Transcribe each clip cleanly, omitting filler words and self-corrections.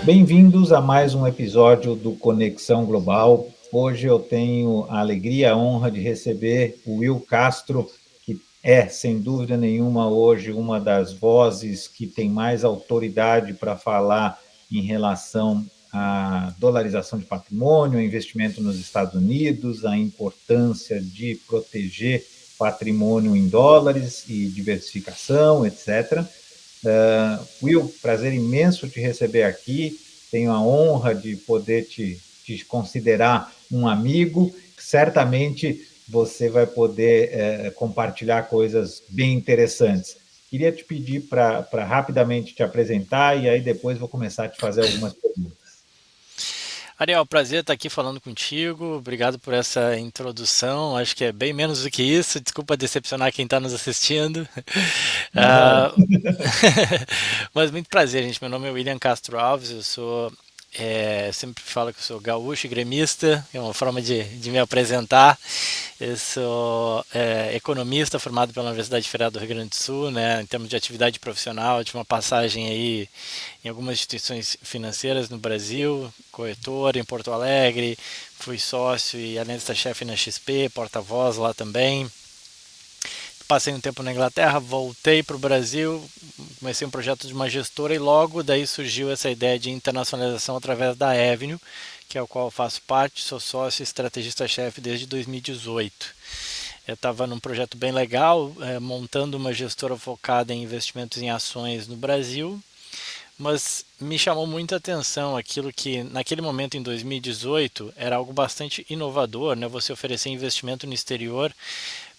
Bem-vindos a mais um episódio do Conexão Global. Hoje eu tenho a alegria e a honra de receber o Will Castro, que é, sem dúvida nenhuma, hoje uma das vozes que tem mais autoridade para falar em relação à dolarização de patrimônio, investimento nos Estados Unidos, a importância de proteger patrimônio em dólares e diversificação, etc. Will, prazer imenso te receber aqui. Tenho a honra de poder te considerar um amigo. Certamente você vai poder compartilhar coisas bem interessantes. Queria te pedir para rapidamente te apresentar e aí depois vou começar a te fazer algumas perguntas. Ariel, prazer estar aqui falando contigo. Obrigado por essa introdução. Acho que é bem menos do que isso. Desculpa decepcionar quem está nos assistindo. Não, Ah, Mas muito prazer, gente. Meu nome é William Castro Alves. Eu sou, sempre falo que eu sou gaúcho e gremista. É uma forma de me apresentar. Eu sou economista formado pela Universidade Federal do Rio Grande do Sul, né? Em termos de atividade profissional, tive uma passagem aí em algumas instituições financeiras no Brasil, corretor em Porto Alegre, fui sócio e analista-chefe na XP, porta-voz lá também. Passei um tempo na Inglaterra, voltei para o Brasil, comecei um projeto de uma gestora e logo daí surgiu essa ideia de internacionalização através da Avenue, que é o qual eu faço parte, sou sócio e estrategista-chefe desde 2018. Eu estava num projeto bem legal, montando uma gestora focada em investimentos em ações no Brasil, mas me chamou muita atenção aquilo que naquele momento em 2018 era algo bastante inovador, né? Você oferecer investimento no exterior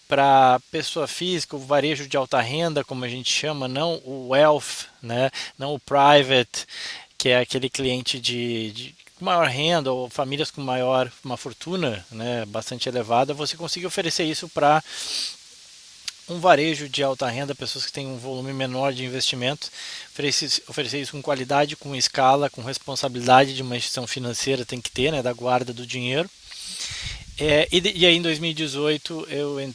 para pessoa física, o varejo de alta renda, como a gente chama, não o wealth, né? Não o private, que é aquele cliente de maior renda ou famílias com maior uma fortuna, né, bastante elevada, você consegue oferecer isso para um varejo de alta renda, pessoas que têm um volume menor de investimento, oferecer isso com qualidade, com escala, com responsabilidade de uma instituição financeira tem que ter, né, da guarda do dinheiro. E aí em 2018 eu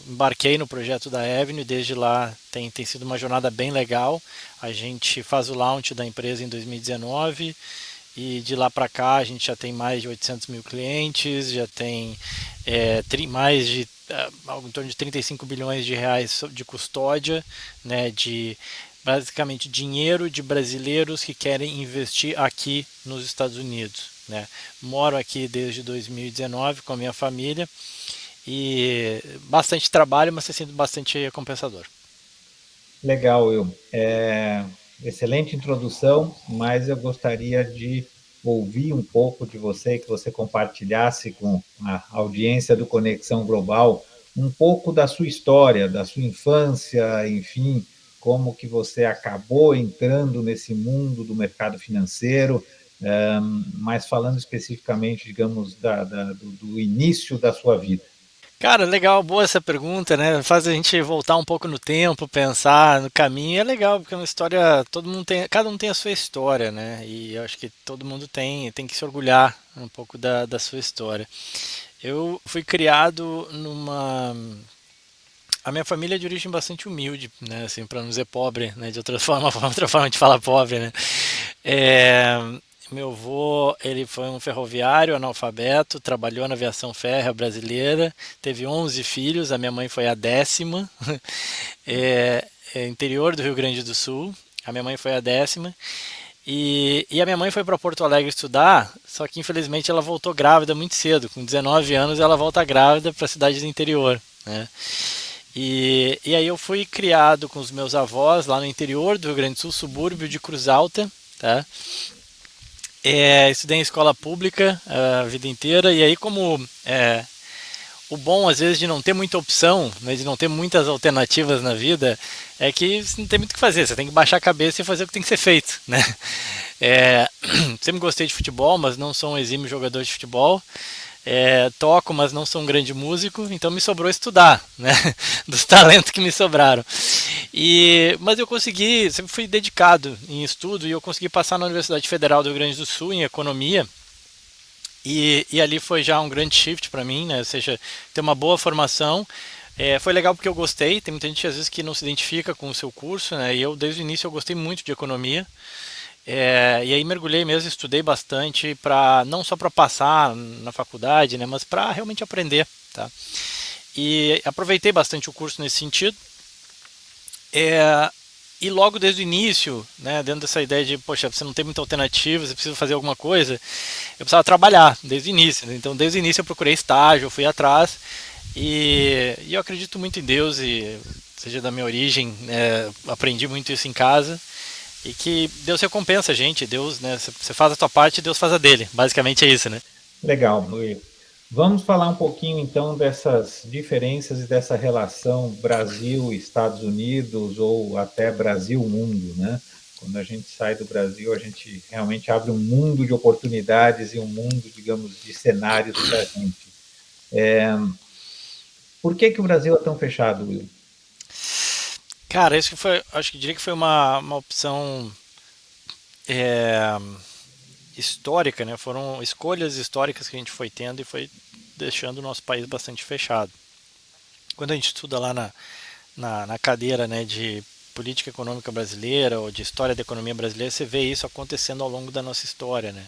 embarquei no projeto da Avenue, desde lá tem sido uma jornada bem legal. A gente faz o launch da empresa em 2019 e de lá para cá a gente já tem mais de 800 mil clientes, já tem mais de algo em torno de 35 bilhões de reais de custódia, né, de basicamente dinheiro de brasileiros que querem investir aqui nos Estados Unidos. Né? Moro aqui desde 2019 com a minha família e bastante trabalho, mas está sendo bastante recompensador. legal, Will. Excelente introdução, mas eu gostaria de ouvir um pouco de você, que você compartilhasse com a audiência do Conexão Global um pouco da sua história, da sua infância, enfim, como que você acabou entrando nesse mundo do mercado financeiro, mas falando especificamente, digamos, do início da sua vida. Cara, legal, boa essa pergunta, né? Faz a gente voltar um pouco no tempo, pensar no caminho. É legal, porque é uma história, todo mundo tem, cada um tem a sua história, né? E eu acho que todo mundo tem que se orgulhar um pouco da sua história. Eu fui criado numa. A minha família é de origem bastante humilde, né? Assim, para não dizer pobre, né? De outra forma, outra forma de falar pobre, né? É, Meu avô, ele foi um ferroviário analfabeto, trabalhou na aviação férrea brasileira, teve 11 filhos, a minha mãe foi a 10ª, interior do Rio Grande do Sul, a minha mãe foi a 10ª, e a minha mãe foi para Porto Alegre estudar, só que infelizmente ela voltou grávida muito cedo, com 19 anos ela volta grávida para a cidade do interior, né? E aí eu fui criado com os meus avós lá no interior do Rio Grande do Sul, subúrbio de Cruz Alta, tá? Estudei em escola pública a vida inteira e aí como o bom às vezes de não ter muita opção, né, de não ter muitas alternativas na vida, é que você não tem muito o que fazer, você tem que baixar a cabeça e fazer o que tem que ser feito, né? É, Sempre gostei de futebol, mas não sou um exímio jogador de futebol. Toco, mas não sou um grande músico, então me sobrou estudar, né? Dos talentos que me sobraram. Mas eu consegui, sempre fui dedicado em estudo e eu consegui passar na Universidade Federal do Rio Grande do Sul em economia. E ali foi já um grande shift para mim, né? Ou seja, ter uma boa formação. Foi legal porque eu gostei. Tem muita gente às vezes que não se identifica com o seu curso, né? E eu desde o início eu gostei muito de economia. E aí mergulhei mesmo, estudei bastante para não só para passar na faculdade, né, mas para realmente aprender, tá? E aproveitei bastante o curso nesse sentido. É, e logo desde o início, né, dentro dessa ideia de, poxa, você não tem muita alternativa, você precisa fazer alguma coisa, eu precisava trabalhar desde o início, né? Então, desde o início eu procurei estágio, eu fui atrás, e eu acredito muito em Deus, e seja da minha origem, aprendi muito isso em casa, e que Deus recompensa a gente, Deus, né, você faz a tua parte, Deus faz a dele, basicamente é isso, né? Legal, Will. Vamos falar um pouquinho então dessas diferenças e dessa relação Brasil-Estados Unidos ou até Brasil-mundo, né? Quando a gente sai do Brasil, a gente realmente abre um mundo de oportunidades e um mundo, digamos, de cenários para a gente. Por que que o Brasil é tão fechado, Will? Cara, isso que foi, acho que diria que foi uma opção é, histórica, né? Foram escolhas históricas que a gente foi tendo e foi deixando o nosso país bastante fechado. Quando a gente estuda lá na cadeira, né, de política econômica brasileira ou de história da economia brasileira, você vê isso acontecendo ao longo da nossa história, né?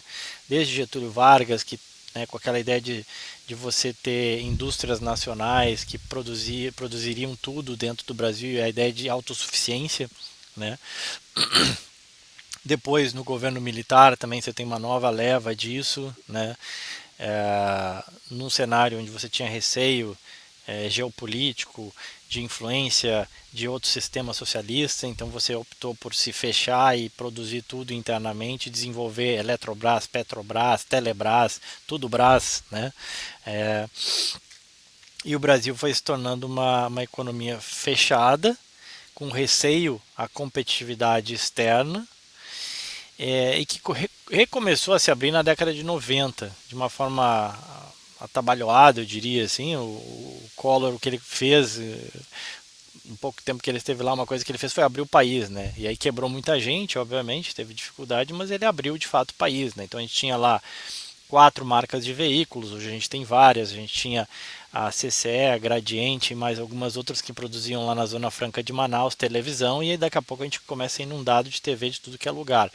Desde Getúlio Vargas, que, né, com aquela ideia de você ter indústrias nacionais que produziriam tudo dentro do Brasil, e a ideia de autossuficiência, né? Depois, no governo militar, também você tem uma nova leva disso, né? Num cenário onde você tinha receio geopolítico, de influência de outro sistema socialista, então você optou por se fechar e produzir tudo internamente, desenvolver Eletrobras, Petrobras, Telebrás, tudo Brás, né? É, e o Brasil foi se tornando uma economia fechada, com receio à competitividade externa, e que recomeçou a se abrir na década de 90, de uma forma atabalhoada, eu diria assim. O Collor, o que ele fez, um pouco tempo que ele esteve lá, uma coisa que ele fez foi abrir o país, né? E aí quebrou muita gente, obviamente, teve dificuldade, mas ele abriu de fato o país, né? Então a gente tinha lá 4 marcas de veículos, hoje a gente tem várias, a gente tinha a CCE, a Gradiente e mais algumas outras que produziam lá na Zona Franca de Manaus televisão, e aí daqui a pouco a gente começa inundado de TV de tudo que é lugar.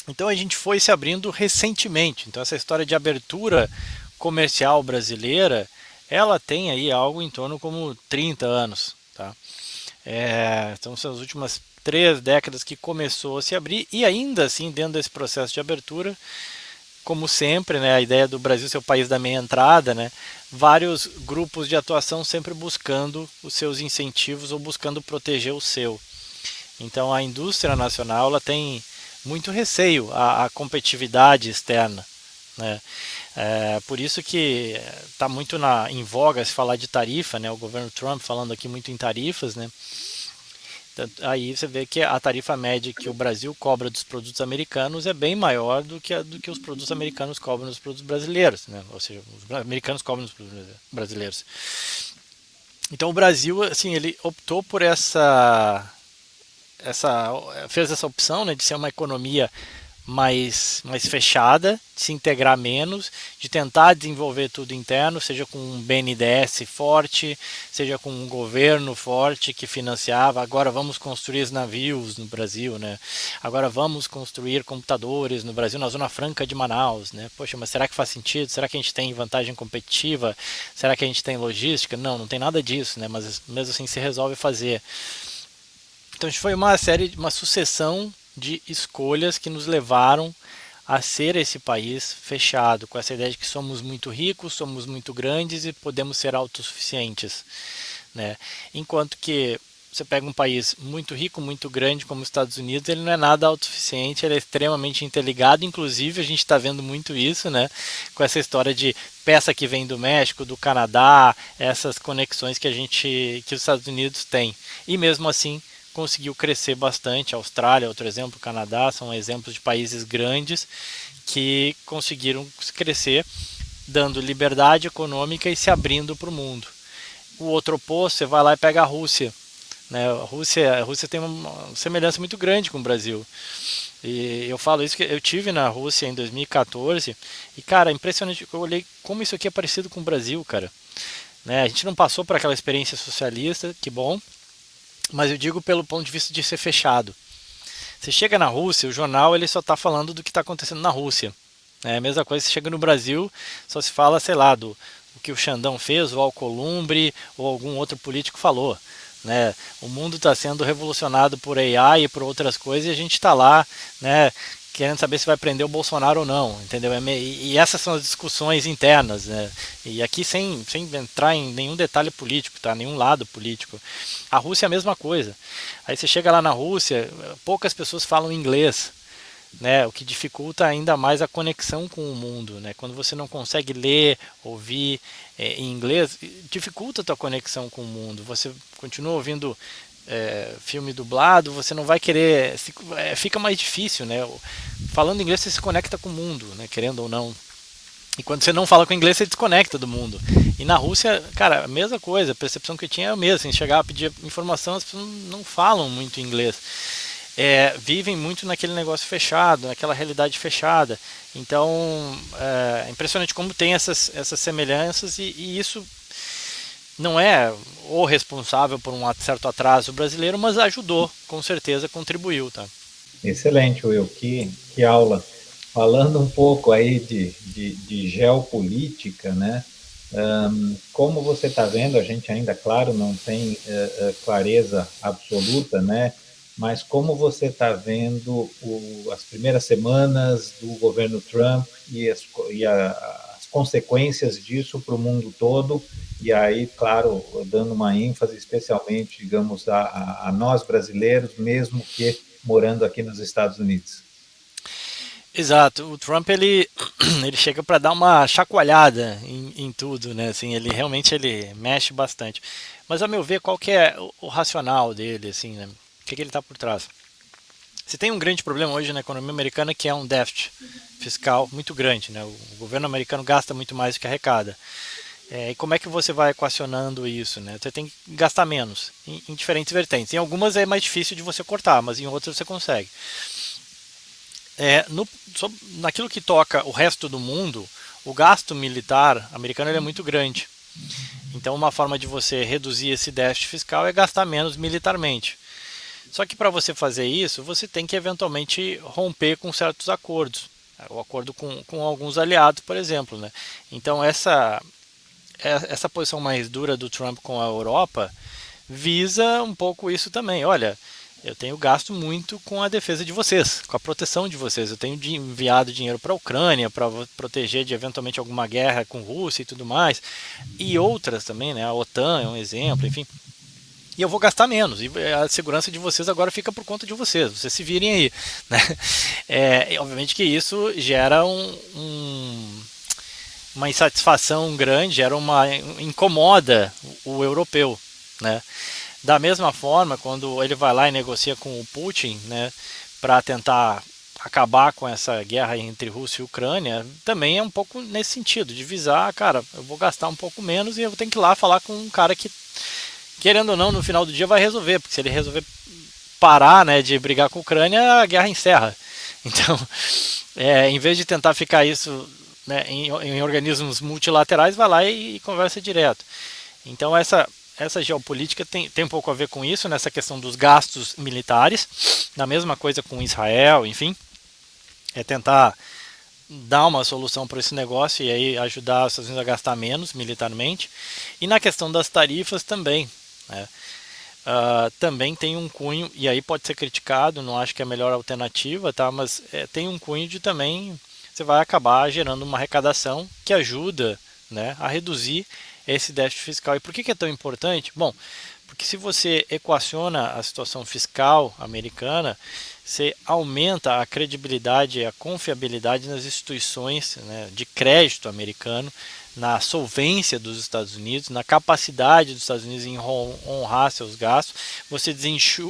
Então a gente foi se abrindo recentemente. Então essa história de abertura comercial brasileira, ela tem aí algo em torno como 30 anos, tá? Então são as últimas 3 décadas que começou a se abrir, e ainda assim dentro desse processo de abertura, como sempre, né, a ideia do Brasil ser o país da meia entrada, né, vários grupos de atuação sempre buscando os seus incentivos ou buscando proteger o seu. Então a indústria nacional ela tem muito receio à competitividade externa, né? Por isso que está muito em voga se falar de tarifa, né? O governo Trump falando aqui muito em tarifas, né? Aí você vê que a tarifa média que o Brasil cobra dos produtos americanos é bem maior do que os produtos americanos cobram dos produtos brasileiros, né? Ou seja, os americanos cobram dos produtos brasileiros. Então o Brasil, assim, ele optou por fez essa opção, né, de ser uma economia mais fechada, de se integrar menos, de tentar desenvolver tudo interno, seja com um BNDES forte, seja com um governo forte que financiava. Agora vamos construir navios no Brasil, né? Agora vamos construir computadores no Brasil, na Zona Franca de Manaus, né? Poxa, mas será que faz sentido? Será que a gente tem vantagem competitiva? Será que a gente tem logística? Não, não tem nada disso, né? Mas mesmo assim se resolve fazer. Então foi uma sucessão de escolhas que nos levaram a ser esse país fechado, com essa ideia de que somos muito ricos, somos muito grandes e podemos ser autossuficientes, né? Enquanto que você pega um país muito rico, muito grande como os Estados Unidos, ele não é nada autossuficiente, ele é extremamente interligado. Inclusive a gente está vendo muito isso, né? Com essa história de peça que vem do México, do Canadá, essas conexões que os Estados Unidos têm. E mesmo assim conseguiu crescer bastante. A Austrália, outro exemplo, o Canadá, são exemplos de países grandes que conseguiram crescer, dando liberdade econômica e se abrindo para o mundo. O outro oposto, você vai lá e pega a Rússia, né? A Rússia tem uma semelhança muito grande com o Brasil. E eu falo isso que eu tive na Rússia em 2014 e, cara, é impressionante. Eu olhei como isso aqui é parecido com o Brasil, cara. Né? A gente não passou por aquela experiência socialista, que bom, mas eu digo pelo ponto de vista de ser fechado. Você chega na Rússia, o jornal ele só está falando do que está acontecendo na Rússia. É a mesma coisa, você chega no Brasil, só se fala, sei lá, do o que o Xandão fez, o Alcolumbre ou algum outro político falou. Né? O mundo está sendo revolucionado por AI e por outras coisas e a gente está lá, né, querendo saber se vai prender o Bolsonaro ou não, entendeu? E essas são as discussões internas, né? E aqui sem entrar em nenhum detalhe político, tá? Nenhum lado político. A Rússia é a mesma coisa. Aí você chega lá na Rússia, poucas pessoas falam inglês, né, o que dificulta ainda mais a conexão com o mundo, né? Quando você não consegue ler, ouvir em inglês, dificulta a tua conexão com o mundo. Você continua ouvindo filme dublado, você não vai querer, fica mais difícil, né? Falando inglês você se conecta com o mundo, né? Querendo ou não. E quando você não fala com inglês, você desconecta do mundo. E na Rússia, cara, a mesma coisa, a percepção que eu tinha é a mesma. Assim, chegar a pedir informação, as pessoas não falam muito inglês. Vivem muito naquele negócio fechado, naquela realidade fechada. Então, é impressionante como tem essas semelhanças e isso não é o responsável por um certo atraso brasileiro, mas ajudou, com certeza contribuiu, tá? Excelente, Will, que aula. Falando um pouco aí de geopolítica, né? Como você está vendo, a gente ainda, claro, não tem clareza absoluta, né? Mas como você está vendo as primeiras semanas do governo Trump as consequências disso para o mundo todo, e aí, claro, dando uma ênfase especialmente, digamos, a nós brasileiros, mesmo que morando aqui nos Estados Unidos. Exato, o Trump ele chega para dar uma chacoalhada em tudo, né? Assim, ele realmente ele mexe bastante. Mas a meu ver, qual que é o racional dele, assim, né? O que ele está por trás? Você tem um grande problema hoje na economia americana que é um déficit fiscal muito grande, né? O governo americano gasta muito mais do que arrecada. E como é que você vai equacionando isso, né? Você tem que gastar menos em diferentes vertentes. Em algumas é mais difícil de você cortar, mas em outras você consegue. Naquilo que toca o resto do mundo, o gasto militar americano ele é muito grande. Então, uma forma de você reduzir esse déficit fiscal é gastar menos militarmente. Só que para você fazer isso, você tem que eventualmente romper com certos acordos. O acordo com alguns aliados, por exemplo. Né? Então, essa posição mais dura do Trump com a Europa visa um pouco isso também. Olha, eu tenho gasto muito com a defesa de vocês, com a proteção de vocês. Eu tenho enviado dinheiro para a Ucrânia para proteger de eventualmente alguma guerra com Rússia e tudo mais. E outras também, né? A OTAN é um exemplo, enfim. E eu vou gastar menos. E a segurança de vocês agora fica por conta de vocês. Vocês se virem aí. Né? Obviamente que isso gera uma insatisfação grande, incomoda o europeu. Né? Da mesma forma, quando ele vai lá e negocia com o Putin, né, para tentar acabar com essa guerra entre Rússia e Ucrânia, também é um pouco nesse sentido, de visar, cara, eu vou gastar um pouco menos e eu tenho que ir lá falar com um cara que, querendo ou não, no final do dia vai resolver, porque se ele resolver parar, né, de brigar com a Ucrânia, a guerra encerra. Então, em vez de tentar ficar isso, né, em organismos multilaterais, vai lá e conversa direto. Então, essa geopolítica tem um pouco a ver com isso, nessa questão dos gastos militares, na mesma coisa com Israel, enfim, é tentar dar uma solução para esse negócio e aí ajudar os Estados Unidos a gastar menos militarmente. E na questão das tarifas também, né? Também tem um cunho, e aí pode ser criticado, não acho que é a melhor alternativa, tá? Mas tem um cunho de também, você vai acabar gerando uma arrecadação que ajuda, né, a reduzir esse déficit fiscal. E por que é tão importante? Bom, porque se você equaciona a situação fiscal americana, você aumenta a credibilidade e a confiabilidade nas instituições, né, de crédito americano, na solvência dos Estados Unidos, na capacidade dos Estados Unidos em honrar seus gastos. Você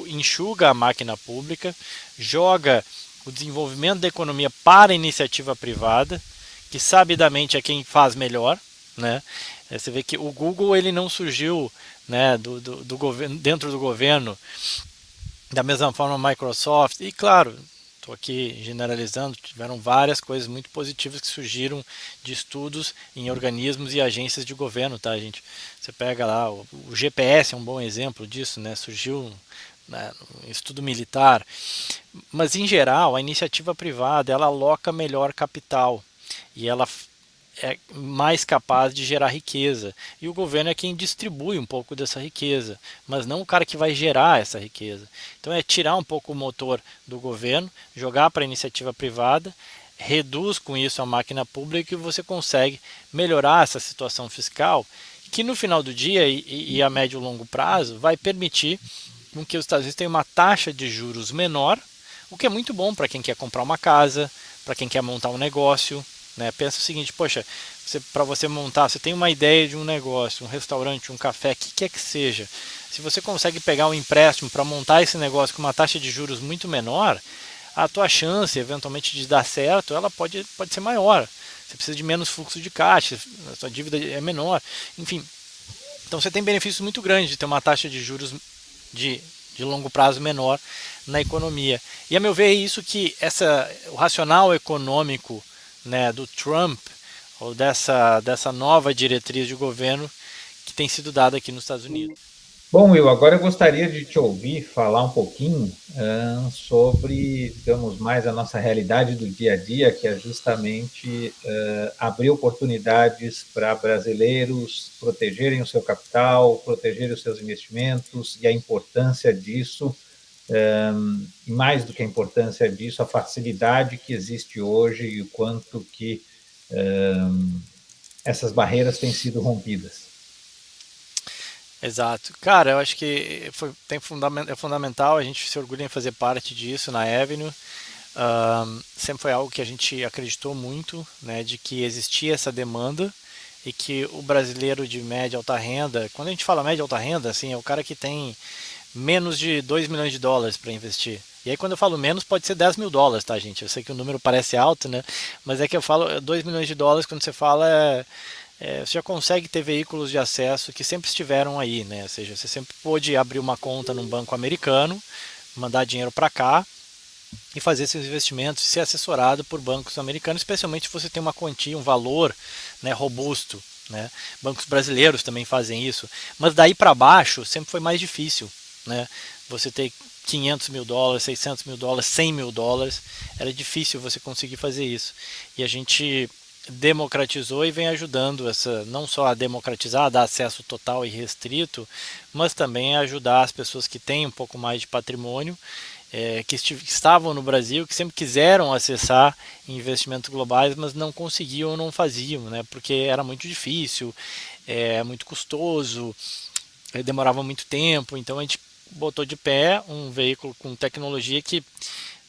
enxuga a máquina pública, joga o desenvolvimento da economia para a iniciativa privada, que sabidamente é quem faz melhor. Né? Você vê que o Google ele não surgiu, né, do governo, dentro do governo, da mesma forma a Microsoft, e claro, estou aqui generalizando, tiveram várias coisas muito positivas que surgiram de estudos em organismos e agências de governo, tá, gente? Você pega lá, o GPS é um bom exemplo disso, né? Surgiu né, no estudo militar, mas em geral a iniciativa privada ela aloca melhor capital e ela é mais capaz de gerar riqueza. E o governo é quem distribui um pouco dessa riqueza, mas não o cara que vai gerar essa riqueza. Então é tirar um pouco o motor do governo, jogar para a iniciativa privada, reduz com isso a máquina pública e você consegue melhorar essa situação fiscal, que no final do dia e a médio e longo prazo vai permitir com que os Estados Unidos tenham uma taxa de juros menor, o que é muito bom para quem quer comprar uma casa, para quem quer montar um negócio. Né? Pensa o seguinte, poxa, para você montar, você tem uma ideia de um negócio, um restaurante, um café, o que quer que seja. Se você consegue pegar um empréstimo para montar esse negócio com uma taxa de juros muito menor, a tua chance eventualmente de dar certo, ela pode ser maior. Você precisa de menos fluxo de caixa, a sua dívida é menor, enfim. Então você tem benefícios muito grandes de ter uma taxa de juros de longo prazo menor na economia. E a meu ver é isso que o racional econômico, né, do Trump, ou dessa nova diretriz de governo que tem sido dada aqui nos Estados Unidos. Bom, Will, agora eu gostaria de te ouvir falar um pouquinho sobre, digamos, mais a nossa realidade do dia a dia, que é justamente abrir oportunidades para brasileiros protegerem o seu capital, protegerem os seus investimentos e a importância disso, e mais do que a importância disso, a facilidade que existe hoje e o quanto que essas barreiras têm sido rompidas. Exato. Cara, eu acho que é fundamental, a gente se orgulha em fazer parte disso na Avenue. Sempre foi algo que a gente acreditou muito, né, de que existia essa demanda e que o brasileiro de média e alta renda, quando a gente fala média e alta renda, assim, é o cara que tem menos de 2 milhões de dólares para investir. E aí quando eu falo menos, pode ser 10 mil dólares, tá, gente? Eu sei que o número parece alto, né? Mas é que eu falo 2 milhões de dólares quando você fala você já consegue ter veículos de acesso que sempre estiveram aí, né? Ou seja, você sempre pôde abrir uma conta num banco americano, mandar dinheiro para cá e fazer seus investimentos e ser assessorado por bancos americanos, especialmente se você tem uma quantia, um valor, né, robusto. Né? Bancos brasileiros também fazem isso, mas daí para baixo sempre foi mais difícil. Né? Você ter 500 mil dólares, 600 mil dólares, 100 mil dólares, era difícil você conseguir fazer isso. E a gente democratizou e vem ajudando não só a democratizar, a dar acesso total e restrito, mas também a ajudar as pessoas que têm um pouco mais de patrimônio, que estavam no Brasil, que sempre quiseram acessar investimentos globais, mas não conseguiam ou não faziam, né? Porque era muito difícil, muito custoso, demorava muito tempo. Então a gente botou de pé um veículo com tecnologia que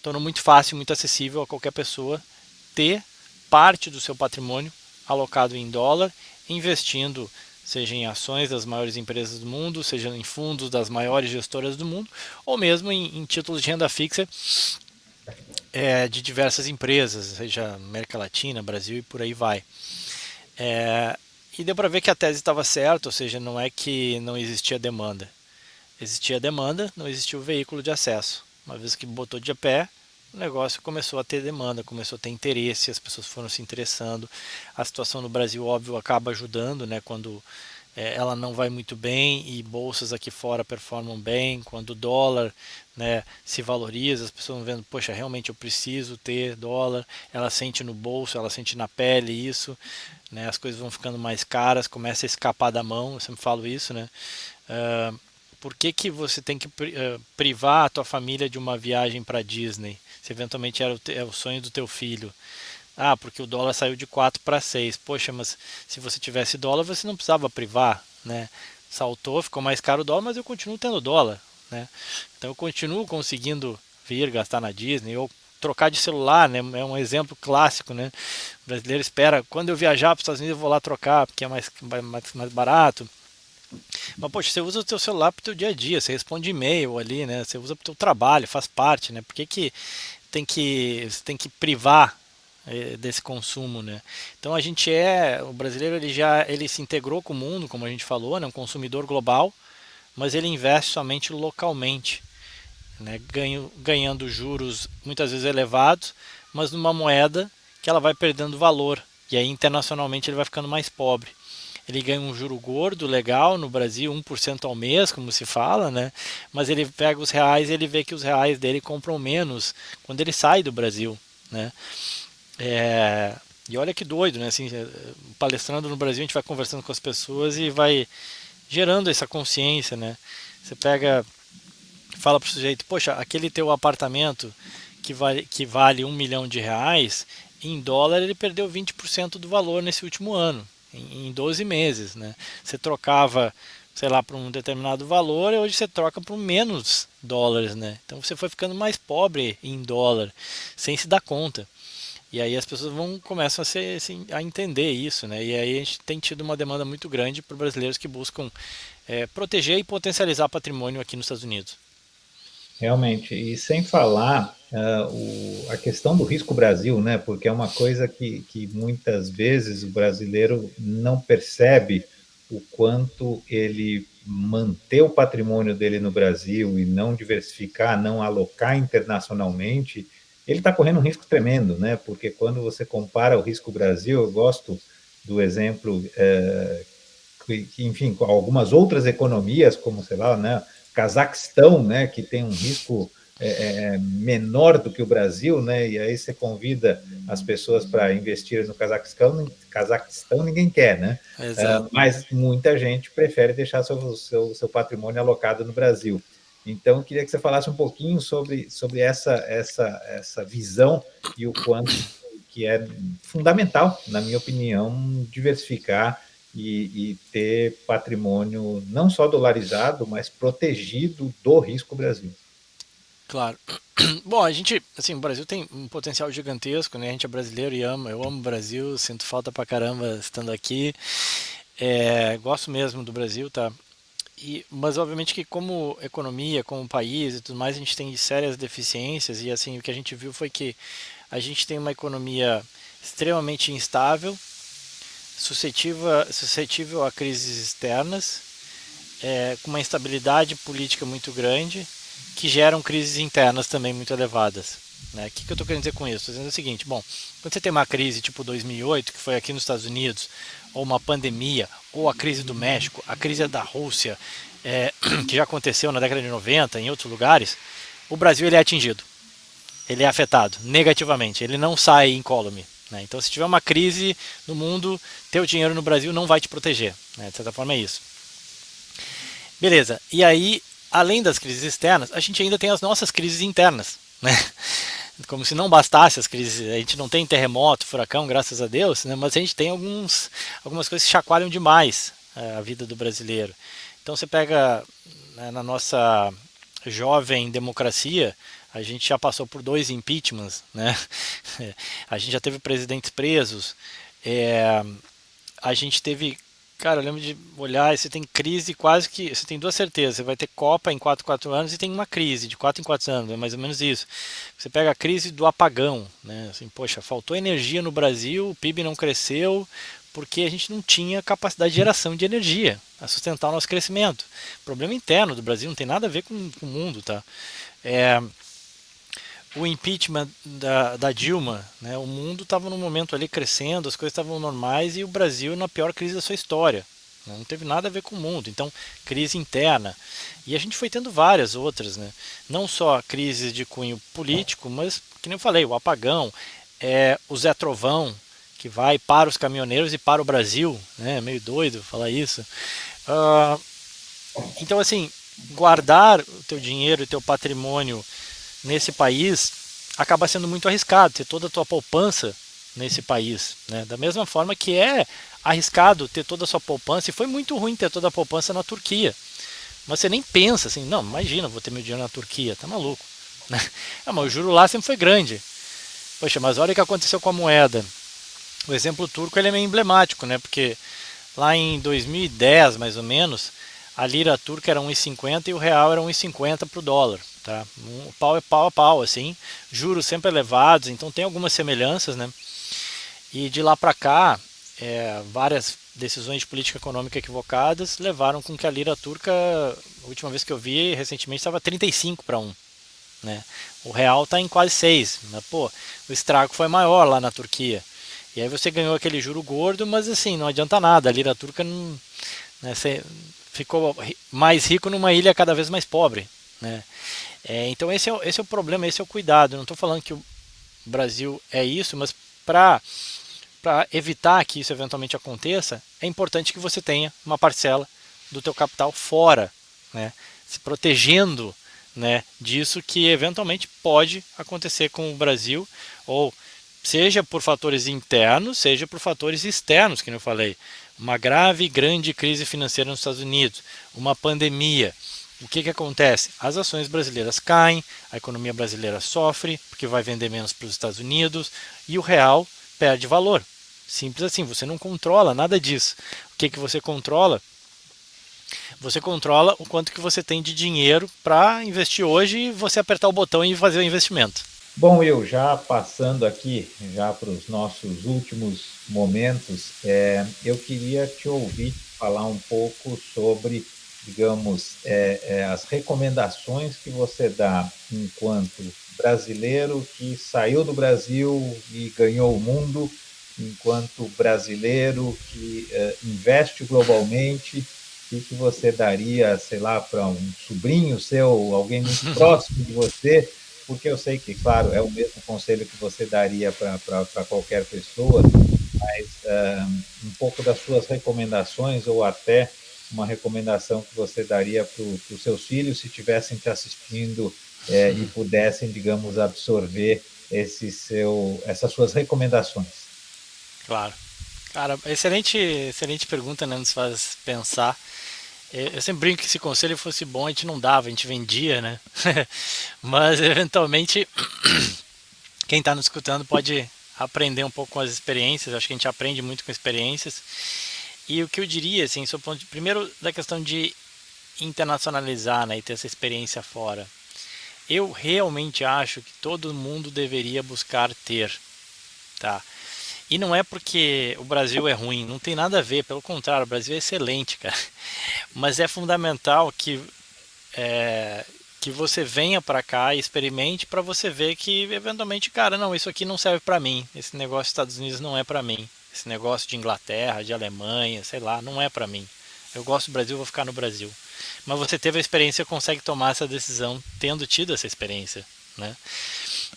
tornou muito fácil, muito acessível a qualquer pessoa ter parte do seu patrimônio alocado em dólar, investindo seja em ações das maiores empresas do mundo, seja em fundos das maiores gestoras do mundo, ou mesmo em títulos de renda fixa de diversas empresas, seja América Latina, Brasil e por aí vai. E deu para ver que a tese estava certa, ou seja, não é que não existia demanda. Existia demanda, não existia o veículo de acesso. Uma vez que botou de pé, o negócio começou a ter demanda, começou a ter interesse, as pessoas foram se interessando. A situação no Brasil, óbvio, acaba ajudando, né, quando ela não vai muito bem e bolsas aqui fora performam bem, quando o dólar, né, se valoriza, as pessoas vão vendo, poxa, realmente eu preciso ter dólar, ela sente no bolso, ela sente na pele isso, né, as coisas vão ficando mais caras, começa a escapar da mão, eu sempre falo isso, né, por que você tem que privar a tua família de uma viagem para Disney? Se eventualmente é o sonho do teu filho. Ah, porque o dólar saiu de 4 para 6. Poxa, mas se você tivesse dólar, você não precisava privar, né? Saltou, ficou mais caro o dólar, mas eu continuo tendo dólar, né? Então eu continuo conseguindo vir gastar na Disney ou trocar de celular, né? É um exemplo clássico, né? O brasileiro espera, quando eu viajar para os Estados Unidos eu vou lá trocar, porque é mais barato. Mas, poxa, você usa o teu celular para o teu dia a dia, você responde e-mail ali, né? Você usa para o teu trabalho, faz parte, né? Por que você tem que privar desse consumo, né? Então o brasileiro ele se integrou com o mundo, como a gente falou, né? Um consumidor global, mas ele investe somente localmente, né? Ganhando juros muitas vezes elevados, mas numa moeda que ela vai perdendo valor, e aí internacionalmente ele vai ficando mais pobre. ele ganha um juro gordo legal no Brasil, 1% ao mês, como se fala, né? Mas ele pega os reais e ele vê que os reais dele compram menos quando ele sai do Brasil, né? É, e olha que doido, né? Assim, palestrando no Brasil, a gente vai conversando com as pessoas e vai gerando essa consciência, né? Você pega, fala pro sujeito, poxa, aquele teu apartamento que vale 1 milhão de reais, em dólar ele perdeu 20% do valor nesse último ano, em 12 meses, né? Você trocava, sei lá, por um determinado valor, e hoje você troca por menos dólares, né? Então você foi ficando mais pobre em dólar, sem se dar conta. E aí as pessoas começam a entender isso, né? E aí a gente tem tido uma demanda muito grande por brasileiros que buscam proteger e potencializar patrimônio aqui nos Estados Unidos. Realmente, e sem falar a questão do risco Brasil, né? Porque é uma coisa que muitas vezes o brasileiro não percebe o quanto ele manter o patrimônio dele no Brasil e não diversificar, não alocar internacionalmente, ele está correndo um risco tremendo, né? Porque quando você compara o risco Brasil, eu gosto do exemplo enfim, com algumas outras economias, como, sei lá, né, Cazaquistão, né, que tem um risco menor do que o Brasil, né, e aí você convida as pessoas para investir no Cazaquistão ninguém quer, né, Exato. mas muita gente prefere deixar seu patrimônio alocado no Brasil. Então, eu queria que você falasse um pouquinho sobre essa visão e o quanto que é fundamental, na minha opinião, diversificar ter patrimônio não só dolarizado, mas protegido do risco Brasil. Claro. Bom, a gente, assim, o Brasil tem um potencial gigantesco, né? A gente é brasileiro e ama, eu amo o Brasil, sinto falta pra caramba estando aqui. Gosto mesmo do Brasil, tá? Mas obviamente que como economia, como país e tudo mais, a gente tem sérias deficiências e assim, o que a gente viu foi que a gente tem uma economia extremamente instável, suscetível a crises externas, com uma instabilidade política muito grande, que geram crises internas também muito elevadas. Né? O que eu estou querendo dizer com isso? Estou dizendo o seguinte, bom, quando você tem uma crise tipo 2008, que foi aqui nos Estados Unidos, ou uma pandemia, ou a crise do México, a crise da Rússia, que já aconteceu na década de 90 em outros lugares, o Brasil ele é atingido, ele é afetado negativamente, ele não sai incólume. Né? Então, se tiver uma crise no mundo, teu dinheiro no Brasil não vai te proteger. Né? De certa forma é isso. Beleza, e aí, além das crises externas, a gente ainda tem as nossas crises internas. Né? Como se não bastasse as crises, a gente não tem terremoto, furacão, graças a Deus, né? Mas a gente tem algumas coisas que chacoalham demais a vida do brasileiro. Então você pega, né, na nossa jovem democracia, a gente já passou por 2 impeachments, né? A gente já teve presidentes presos, a gente teve, cara, eu lembro de olhar, você tem crise quase que, você tem 2 certezas, você vai ter Copa em 4 anos e tem uma crise de 4 em 4 anos, é mais ou menos isso. Você pega a crise do apagão, né? Assim, poxa, faltou energia no Brasil, o PIB não cresceu, porque a gente não tinha capacidade de geração de energia a sustentar o nosso crescimento. Problema interno do Brasil, não tem nada a ver com o mundo, tá? O impeachment da Dilma, né? O mundo estava num momento ali crescendo, as coisas estavam normais e o Brasil na pior crise da sua história. Não teve nada a ver com o mundo. Então, crise interna. E a gente foi tendo várias outras, né? Não só crises de cunho político, mas, que nem eu falei, o apagão, o Zé Trovão, que vai para os caminhoneiros e para o Brasil, né? É meio doido falar isso. Então, assim, guardar o teu dinheiro e teu patrimônio nesse país acaba sendo muito arriscado, ter toda a tua poupança nesse país. Né? Da mesma forma que é arriscado ter toda a sua poupança, e foi muito ruim ter toda a poupança na Turquia. Mas você nem pensa assim, não, imagina, vou ter meu dinheiro na Turquia, tá maluco. Né? Mas o juro lá sempre foi grande. Poxa, mas olha o que aconteceu com a moeda. O exemplo turco ele é meio emblemático, né? Porque lá em 2010, mais ou menos, a lira turca era 1,50 e o real era 1,50 para o dólar. Tá? O pau é pau a pau, assim, juros sempre elevados, então tem algumas semelhanças, né? E de lá para cá, várias decisões de política econômica equivocadas levaram com que a lira turca, a última vez que eu vi, recentemente, estava 35 para 1. Né? O real está em quase 6. Mas, pô, o estrago foi maior lá na Turquia. E aí você ganhou aquele juro gordo, mas assim, não adianta nada, a lira turca não, né, você ficou mais rico numa ilha cada vez mais pobre, né? Então esse é o problema, esse é o cuidado. Eu não estou falando que o Brasil é isso, mas para evitar que isso eventualmente aconteça, é importante que você tenha uma parcela do teu capital fora, né? Se protegendo, né, disso que eventualmente pode acontecer com o Brasil, ou seja por fatores internos, seja por fatores externos, que eu falei. Uma grave e grande crise financeira nos Estados Unidos, uma pandemia. O que acontece? As ações brasileiras caem, a economia brasileira sofre, porque vai vender menos para os Estados Unidos, e o real perde valor. Simples assim, você não controla nada disso. O que você controla? Você controla o quanto que você tem de dinheiro para investir hoje e você apertar o botão e fazer o investimento. Bom, Will, já passando aqui já para os nossos últimos momentos, eu queria te ouvir falar um pouco sobre, digamos, as recomendações que você dá enquanto brasileiro que saiu do Brasil e ganhou o mundo, enquanto brasileiro que investe globalmente, o que você daria, sei lá, para um sobrinho seu, alguém muito próximo de você, porque eu sei que, claro, é o mesmo conselho que você daria para qualquer pessoa, mas um pouco das suas recomendações ou até uma recomendação que você daria para os seus filhos se estivessem te assistindo e pudessem, digamos, absorver essas suas recomendações. Claro. Cara, excelente pergunta, né? Nos faz pensar. Eu sempre brinco que se conselho fosse bom, a gente não dava, a gente vendia, né? Mas eventualmente quem está nos escutando pode aprender um pouco com as experiências. Acho que a gente aprende muito com experiências. E o que eu diria, assim, sob o ponto de, primeiro da questão de internacionalizar, né, e ter essa experiência fora. Eu realmente acho que todo mundo deveria buscar ter, tá? E não é porque o Brasil é ruim, não tem nada a ver, pelo contrário, o Brasil é excelente, cara. Mas é fundamental que você venha para cá e experimente para você ver que eventualmente, cara, não, isso aqui não serve para mim. Esse negócio dos Estados Unidos não é para mim. Esse negócio de Inglaterra, de Alemanha, sei lá, não é para mim. Eu gosto do Brasil, vou ficar no Brasil. Mas você teve a experiência, consegue tomar essa decisão tendo tido essa experiência, né?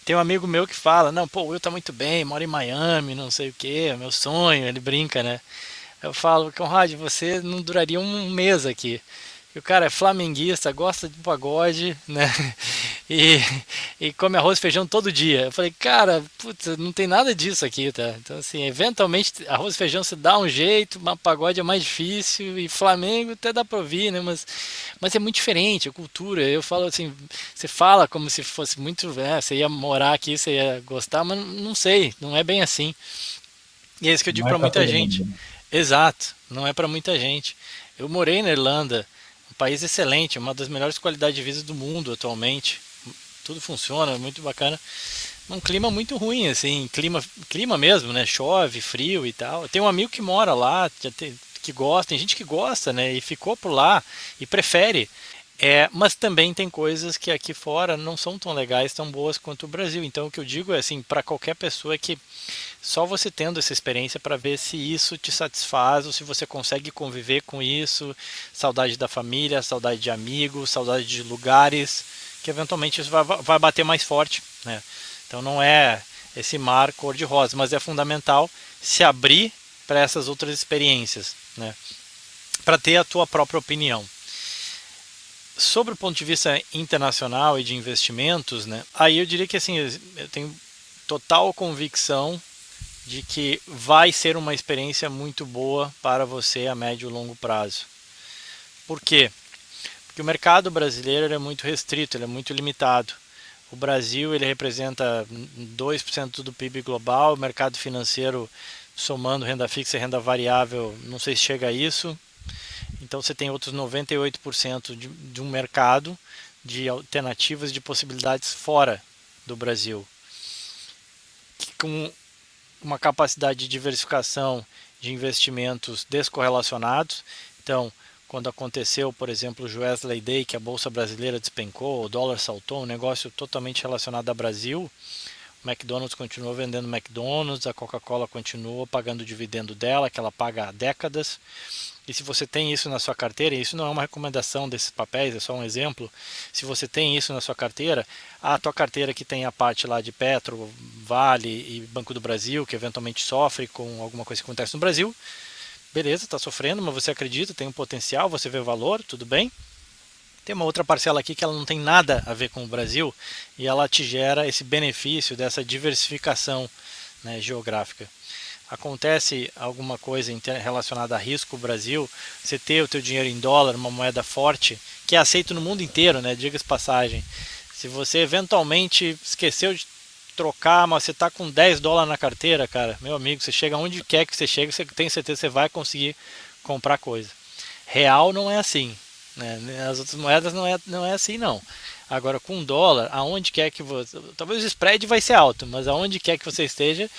Tem um amigo meu que fala, não, pô, o Will tá muito bem, mora em Miami, não sei o que, é meu sonho, ele brinca, né? Eu falo, Conrad, você não duraria um mês aqui. E o cara é flamenguista, gosta de pagode, né? E, e come arroz e feijão todo dia. Eu falei, cara, putz, não tem nada disso aqui, tá? Então, assim, eventualmente arroz e feijão se dá um jeito, mas pagode é mais difícil, e Flamengo até dá pra ouvir, né? Mas é muito diferente, a cultura. Eu falo assim, você fala como se fosse muito, você ia morar aqui, você ia gostar, mas não sei, não é bem assim. E é isso que eu digo Não é pra para muita todo gente. mundo, né? Exato, não é pra muita gente. Eu morei na Irlanda, um país excelente, uma das melhores qualidades de vida do mundo atualmente. Tudo funciona, muito bacana. Um clima muito ruim, assim, clima mesmo, né? Chove, frio e tal. Tem um amigo que mora lá, que gosta, tem gente que gosta, né? E ficou por lá e prefere. Mas também tem coisas que aqui fora não são tão legais, tão boas quanto o Brasil. Então o que eu digo é assim, para qualquer pessoa que só você tendo essa experiência para ver se isso te satisfaz ou se você consegue conviver com isso, saudade da família, saudade de amigos, saudade de lugares, que eventualmente isso vai bater mais forte, né? Então não é esse mar cor-de-rosa, mas é fundamental se abrir para essas outras experiências, né? Para ter a tua própria opinião. Sobre o ponto de vista internacional e de investimentos, né? Aí eu diria que assim, eu tenho total convicção de que vai ser uma experiência muito boa para você a médio e longo prazo. Por quê? Porque o mercado brasileiro é muito restrito, ele é muito limitado. O Brasil ele representa 2% do PIB global, o mercado financeiro somando renda fixa e renda variável, não sei se chega a isso. Então você tem outros 98% de um mercado de alternativas de possibilidades fora do Brasil, que com uma capacidade de diversificação de investimentos descorrelacionados. Então, quando aconteceu, por exemplo, o Wesley Day, que a Bolsa Brasileira despencou, o dólar saltou, um negócio totalmente relacionado ao Brasil, McDonald's continuou vendendo McDonald's, a Coca-Cola continuou pagando o dividendo dela, que ela paga há décadas. E se você tem isso na sua carteira, e isso não é uma recomendação desses papéis, é só um exemplo, se você tem isso na sua carteira, a tua carteira que tem a parte lá de Petro, Vale e Banco do Brasil, que eventualmente sofre com alguma coisa que acontece no Brasil, beleza, está sofrendo, mas você acredita, tem um potencial, você vê valor, tudo bem. Tem uma outra parcela aqui que ela não tem nada a ver com o Brasil e ela te gera esse benefício dessa diversificação, né, geográfica. Acontece alguma coisa relacionada a risco Brasil, você ter o teu dinheiro em dólar, uma moeda forte, que é aceito no mundo inteiro, né, diga-se passagem. Se você eventualmente esqueceu de trocar, mas você está com 10 dólares na carteira, cara, meu amigo, você chega onde quer que você chegue, você tem certeza que você vai conseguir comprar coisa. Real não é assim, né? As outras moedas não é assim não. Agora com dólar, aonde quer que você, talvez o spread vai ser alto, mas aonde quer que você esteja,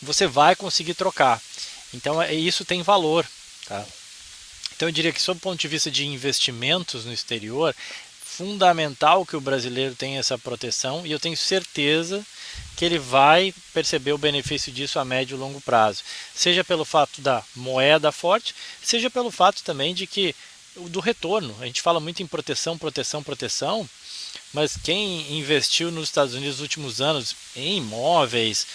você vai conseguir trocar. Então isso tem valor, tá? Então eu diria que sob o ponto de vista de investimentos no exterior, fundamental que o brasileiro tenha essa proteção e eu tenho certeza que ele vai perceber o benefício disso a médio e longo prazo. Seja pelo fato da moeda forte, seja pelo fato também de que do retorno. A gente fala muito em proteção, proteção, proteção, mas quem investiu nos Estados Unidos nos últimos anos em imóveis,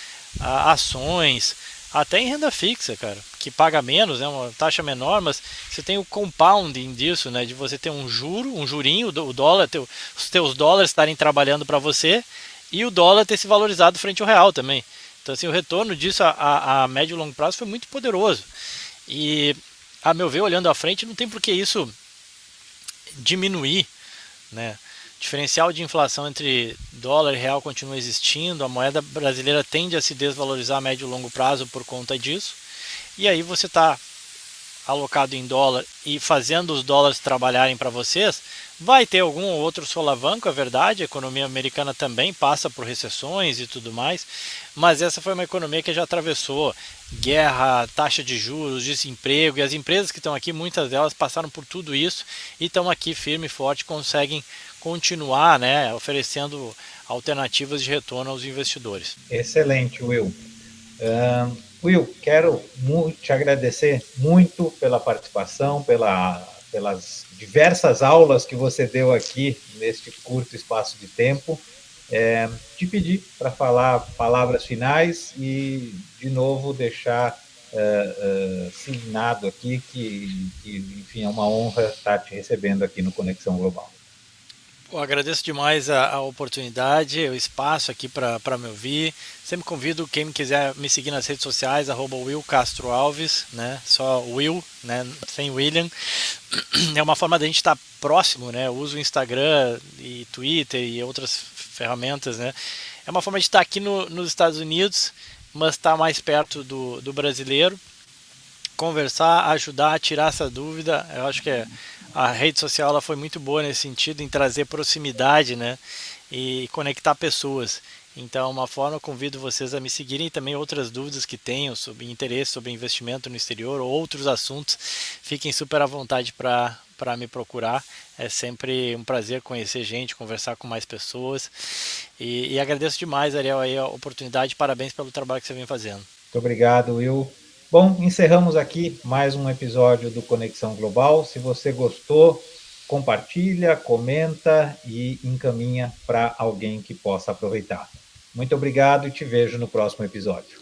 ações, até em renda fixa, cara, que paga menos, é uma taxa menor, mas você tem o compounding disso, né, de você ter um jurinho, o dólar, os teus dólares estarem trabalhando para você e o dólar ter se valorizado frente ao real também. Então, assim, o retorno disso a médio e longo prazo foi muito poderoso. E, a meu ver, olhando à frente, não tem por que isso diminuir, né? O diferencial de inflação entre dólar e real continua existindo, a moeda brasileira tende a se desvalorizar a médio e longo prazo por conta disso, e aí você está alocado em dólar e fazendo os dólares trabalharem para vocês, vai ter algum ou outro solavanco, é verdade, a economia americana também passa por recessões e tudo mais, mas essa foi uma economia que já atravessou guerra, taxa de juros, desemprego, e as empresas que estão aqui, muitas delas passaram por tudo isso e estão aqui firme e forte, conseguem continuar, né, oferecendo alternativas de retorno aos investidores. Excelente, Will. Will, quero te agradecer muito pela participação, pelas diversas aulas que você deu aqui neste curto espaço de tempo. Te pedir para falar palavras finais e, de novo, deixar signado aqui que, enfim, é uma honra estar te recebendo aqui no Conexão Global. Eu agradeço demais a oportunidade, o espaço aqui para me ouvir. Sempre convido quem quiser me seguir nas redes sociais, @WillCastroAlves, né? Só Will, né? Sem William. É uma forma da gente estar próximo, né? Eu uso o Instagram e Twitter e outras ferramentas, né? É uma forma de estar aqui nos Estados Unidos, mas estar mais perto do brasileiro. Conversar, ajudar, tirar essa dúvida. Eu acho que a rede social ela foi muito boa nesse sentido, em trazer proximidade, né, e conectar pessoas. Então, uma forma, eu convido vocês a me seguirem e também outras dúvidas que tenham sobre interesse sobre investimento no exterior ou outros assuntos. Fiquem super à vontade para me procurar. É sempre um prazer conhecer gente, conversar com mais pessoas. E agradeço demais, Ariel, aí a oportunidade. Parabéns pelo trabalho que você vem fazendo. Muito obrigado, Will. Bom, encerramos aqui mais um episódio do Conexão Global. Se você gostou, compartilha, comenta e encaminha para alguém que possa aproveitar. Muito obrigado e te vejo no próximo episódio.